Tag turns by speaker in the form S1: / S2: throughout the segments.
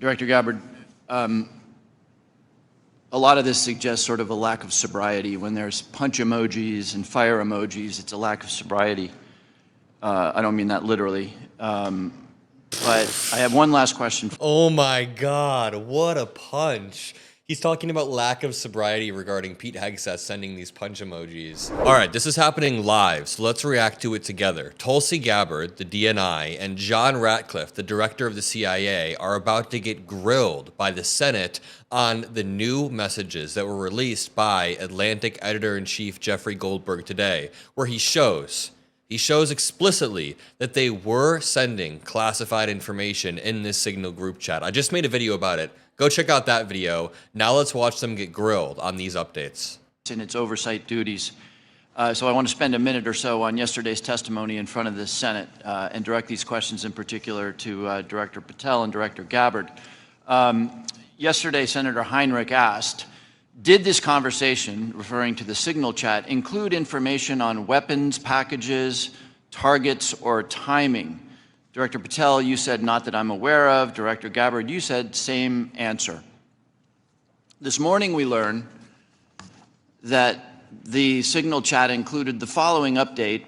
S1: Director Gabbard, a lot of this suggests sort of a lack of sobriety. When there's punch emojis and fire emojis, it's a lack of sobriety. I don't mean that literally. But I have one last question.
S2: Oh my God, what a punch. He's talking about lack of sobriety regarding Pete Hegseth sending these punch emojis. All right, this is happening live, so let's react to it together. Tulsi Gabbard, the DNI, and John Ratcliffe, the director of the CIA, are about to get grilled by the Senate on the new messages that were released by Atlantic editor-in-chief Jeffrey Goldberg today, where he shows explicitly that they were sending classified information in this Signal group chat. I just made a video about it. Go check out that video. Now let's watch them get grilled on these updates.
S1: In its oversight duties. So I want to spend a minute or so on yesterday's testimony in front of the Senate and direct these questions in particular to Director Patel and Director Gabbard. Yesterday, Senator Heinrich asked, did this conversation, referring to the Signal chat, include information on weapons, packages, targets, or timing? Director Patel, you said not that I'm aware of. Director Gabbard, you said same answer. This morning we learned that the Signal chat included the following update,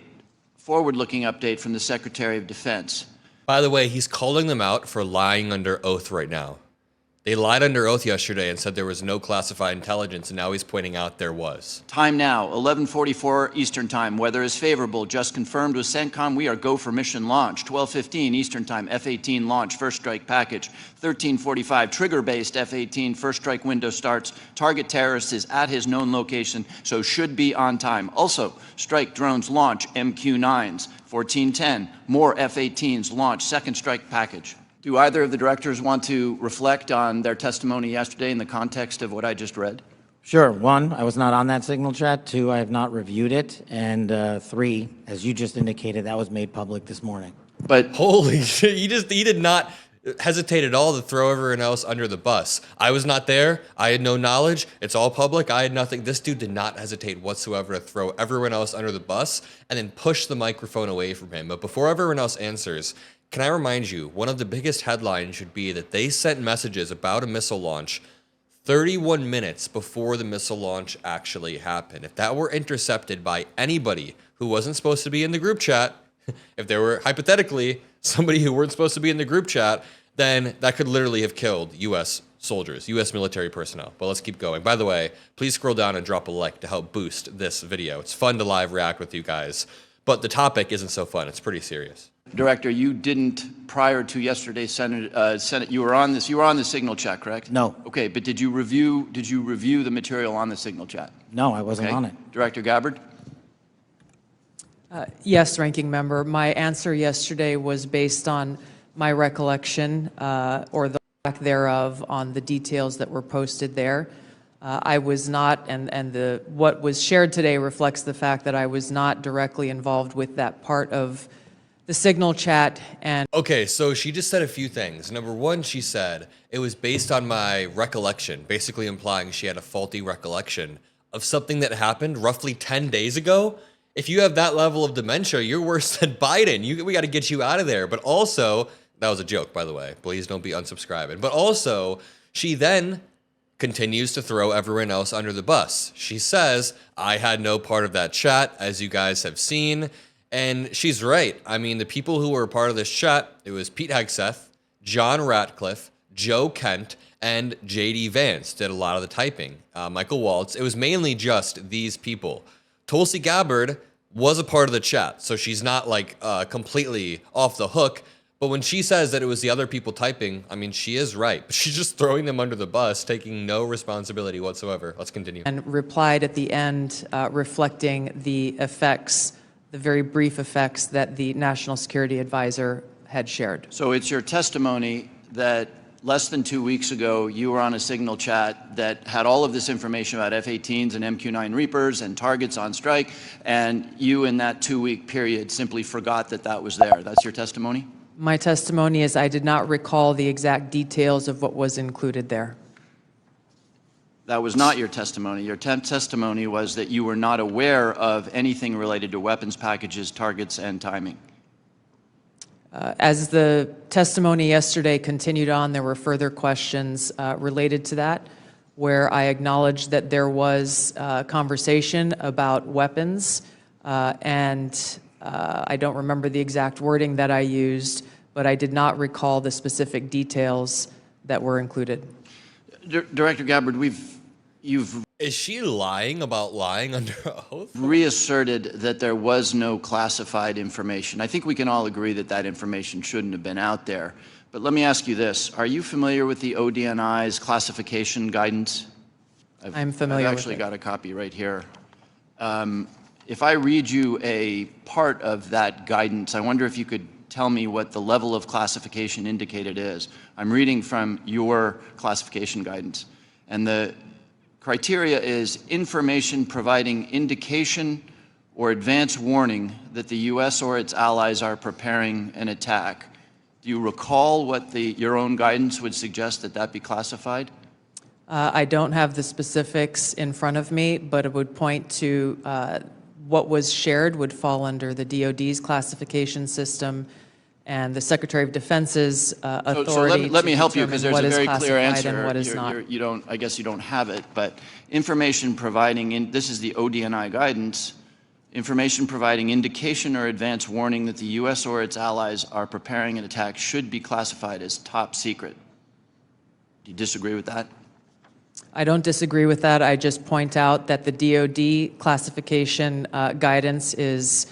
S1: forward-looking update from the Secretary of Defense.
S2: By the way, he's calling them out for lying under oath right now. They lied under oath yesterday and said there was no classified intelligence, and now he's pointing out there was.
S1: Time now, 11:44 Eastern Time. Weather is favorable. Just confirmed with CENTCOM. We are go for mission launch. 12:15 Eastern Time. F-18 launch. First strike package. 13:45 trigger-based F-18. First strike window starts. Target terrorist is at his known location, so should be on time. Also, strike drones launch. MQ-9s. 14:10. More F-18s launch. Second strike package. Do either of the directors want to reflect on their testimony yesterday in the context of what I just read?
S3: Sure. One, I was not on that Signal chat. Two, I have not reviewed it. And three, as you just indicated, that was made public this morning.
S2: But holy shit, he did not hesitate at all to throw everyone else under the bus. I was not there. I had no knowledge. It's all public. I had nothing. This dude did not hesitate whatsoever to throw everyone else under the bus and then push the microphone away from him. But before everyone else answers, can I remind you, one of the biggest headlines should be that they sent messages about a missile launch 31 minutes before the missile launch actually happened. If that were intercepted by anybody who wasn't supposed to be in the group chat, if there were hypothetically somebody who weren't supposed to be in the group chat, then that could literally have killed U.S. soldiers, U.S. military personnel. But let's keep going. By the way, please scroll down and drop a like to help boost this video. It's fun to live react with you guys, but the topic isn't so fun. It's pretty serious.
S1: Director, you didn't, prior to yesterday's Senate, you were on the Signal chat, correct?
S3: No.
S1: Okay, but did you review the material on the Signal chat?
S3: No, I wasn't on it.
S1: Director Gabbard?
S4: Yes, Ranking Member. My answer yesterday was based on my recollection or the lack thereof on the details that were posted there. I was not, and what was shared today reflects the fact that I was not directly involved with that part of the Signal chat. And
S2: okay, so she just said a few things. Number one, she said it was based on my recollection, basically implying she had a faulty recollection of something that happened roughly 10 days ago. If you have that level of dementia, you're worse than Biden. We got to get you out of there. But also, that was a joke, by the way. Please don't be unsubscribing. But also, she then continues to throw everyone else under the bus. She says, I had no part of that chat, as you guys have seen. And she's right. I mean, the people who were a part of this chat, it was Pete Hegseth, John Ratcliffe, Joe Kent, and J.D. Vance did a lot of the typing. Michael Waltz. It was mainly just these people. Tulsi Gabbard was a part of the chat, so she's not like completely off the hook. But when she says that it was the other people typing, I mean, she is right. But she's just throwing them under the bus, taking no responsibility whatsoever. Let's continue.
S4: And replied at the end, reflecting the effects, the very brief effects that the National Security Advisor had shared.
S1: So it's your testimony that less than 2 weeks ago, you were on a Signal chat that had all of this information about F-18s and MQ-9 Reapers and targets on strike, and you in that 2-week period simply forgot that that was there. That's your testimony?
S4: My testimony is I did not recall the exact details of what was included there.
S1: That was not your testimony. Your testimony was that you were not aware of anything related to weapons packages, targets, and timing.
S4: As the testimony yesterday continued on, there were further questions related to that, where I acknowledged that there was conversation about weapons, and I don't remember the exact wording that I used, but I did not recall the specific details that were included.
S1: Director Gabbard, you've
S2: Is she lying about lying under oath?
S1: reasserted that there was no classified information. I think we can all agree that that information shouldn't have been out there. But let me ask you this. Are you familiar with the ODNI's classification guidance?
S4: I'm familiar
S1: I've
S4: with
S1: actually
S4: it.
S1: got a copy right here. If I read you a part of that guidance, I wonder if you could tell me what the level of classification indicated is. I'm reading from your classification guidance. And the criteria is information providing indication or advance warning that the U.S. or its allies are preparing an attack. Do you recall what your own guidance would suggest that be classified?
S4: I don't have the specifics in front of me, but it would point to what was shared would fall under the DoD's classification system and the Secretary of Defense's authority
S1: So let me
S4: to
S1: help you, because
S4: determine
S1: there's a
S4: what is
S1: very clear
S4: classified
S1: answer.
S4: and what is not.
S1: You don't, I guess you don't have it, but information providing, this is the ODNI guidance, information providing indication or advance warning that the U.S. or its allies are preparing an attack should be classified as top secret. Do you disagree with that?
S4: I don't disagree with that. I just point out that the DoD classification guidance is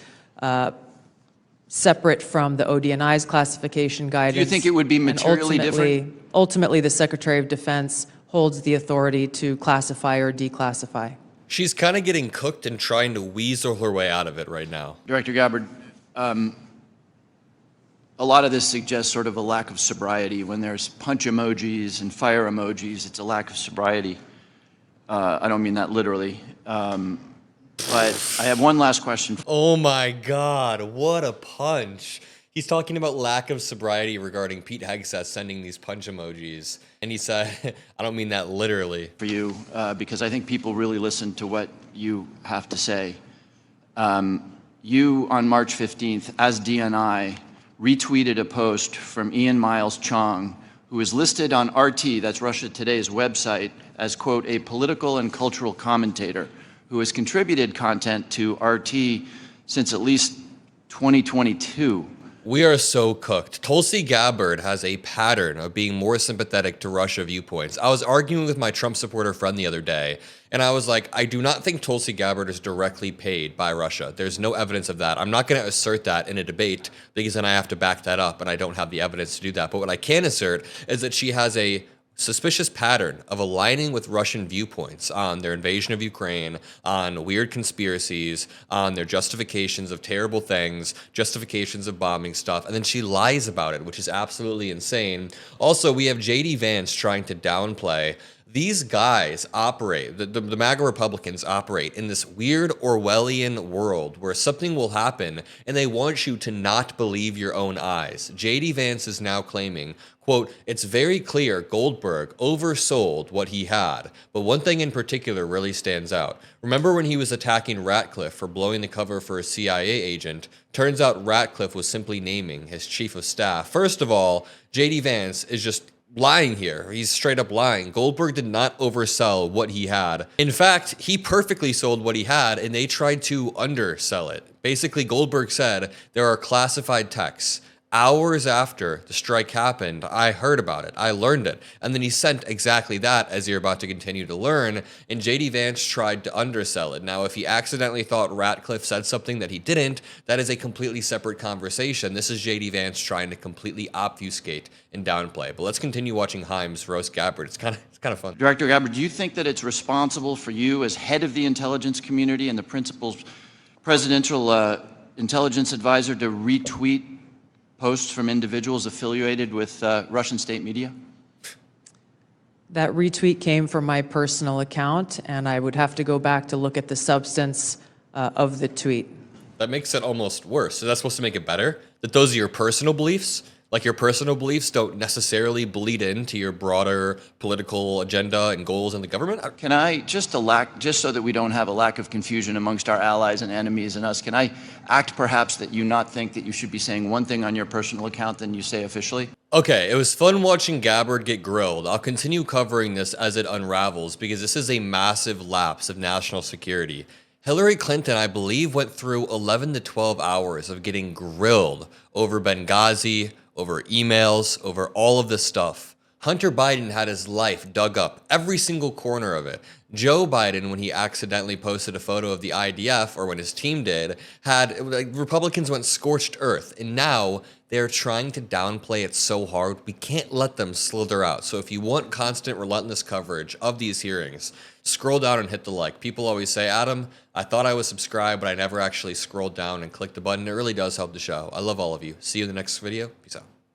S4: separate from the ODNI's classification guidance.
S1: Do you think it would be
S4: and
S1: materially different?
S4: Ultimately, the Secretary of Defense holds the authority to classify or declassify.
S2: She's kind of getting cooked and trying to weasel her way out of it right now.
S1: Director Gabbard, a lot of this suggests sort of a lack of sobriety. When there's punch emojis and fire emojis, it's a lack of sobriety. I don't mean that literally. But I have one last question.
S2: Oh my God, what a punch. He's talking about lack of sobriety regarding Pete Hegseth sending these punch emojis. And he said, I don't mean that literally.
S1: For you, because I think people really listen to what you have to say. You, on March 15th, as DNI, retweeted a post from Ian Miles Chong, who is listed on RT, that's Russia Today's website, as, quote, a political and cultural commentator who has contributed content to RT since at least 2022.
S2: We are so cooked. Tulsi Gabbard has a pattern of being more sympathetic to Russia viewpoints. I was arguing with my Trump supporter friend the other day, and I was like, I do not think Tulsi Gabbard is directly paid by Russia. There's no evidence of that. I'm not going to assert that in a debate because then I have to back that up, and I don't have the evidence to do that. But what I can assert is that she has a suspicious pattern of aligning with Russian viewpoints on their invasion of Ukraine, on weird conspiracies, on their justifications of terrible things, justifications of bombing stuff, and then she lies about it, which is absolutely insane. Also, we have J.D. Vance trying to downplay. These guys operate, the MAGA Republicans operate in this weird Orwellian world where something will happen and they want you to not believe your own eyes. J.D. Vance is now claiming, quote, it's very clear Goldberg oversold what he had, but one thing in particular really stands out. Remember when he was attacking Ratcliffe for blowing the cover for a CIA agent? Turns out Ratcliffe was simply naming his chief of staff. First of all, J.D. Vance is just lying here. He's straight up lying. Goldberg did not oversell what he had. In fact, he perfectly sold what he had, and they tried to undersell it. Basically, Goldberg said there are classified texts. Hours after the strike happened, I heard about it. I learned it. And then he sent exactly that, as you're about to continue to learn, and J.D. Vance tried to undersell it. Now, if he accidentally thought Ratcliffe said something that he didn't, that is a completely separate conversation. This is J.D. Vance trying to completely obfuscate and downplay. But let's continue watching Himes roast Gabbard. It's kind of fun.
S1: Director Gabbard, do you think that it's responsible for you as head of the intelligence community and the principal presidential intelligence advisor to retweet posts from individuals affiliated with Russian state media?
S4: That retweet came from my personal account, and I would have to go back to look at the substance of the tweet.
S2: That makes it almost worse. So that's supposed to make it better? That those are your personal beliefs? Like, your personal beliefs don't necessarily bleed into your broader political agenda and goals in the government.
S1: Can I, just so that we don't have a lack of confusion amongst our allies and enemies and us, can I act perhaps that you not think that you should be saying one thing on your personal account than you say officially?
S2: Okay, it was fun watching Gabbard get grilled. I'll continue covering this as it unravels because this is a massive lapse of national security. Hillary Clinton, I believe, went through 11 to 12 hours of getting grilled over Benghazi, over emails, over all of this stuff. Hunter Biden had his life dug up, every single corner of it. Joe Biden, when he accidentally posted a photo of the IDF, or when his team did, Republicans went scorched earth. And now they're trying to downplay it so hard, we can't let them slither out. So if you want constant, relentless coverage of these hearings, scroll down and hit the like. People always say, Adam, I thought I was subscribed, but I never actually scrolled down and clicked the button. It really does help the show. I love all of you. See you in the next video. Peace out.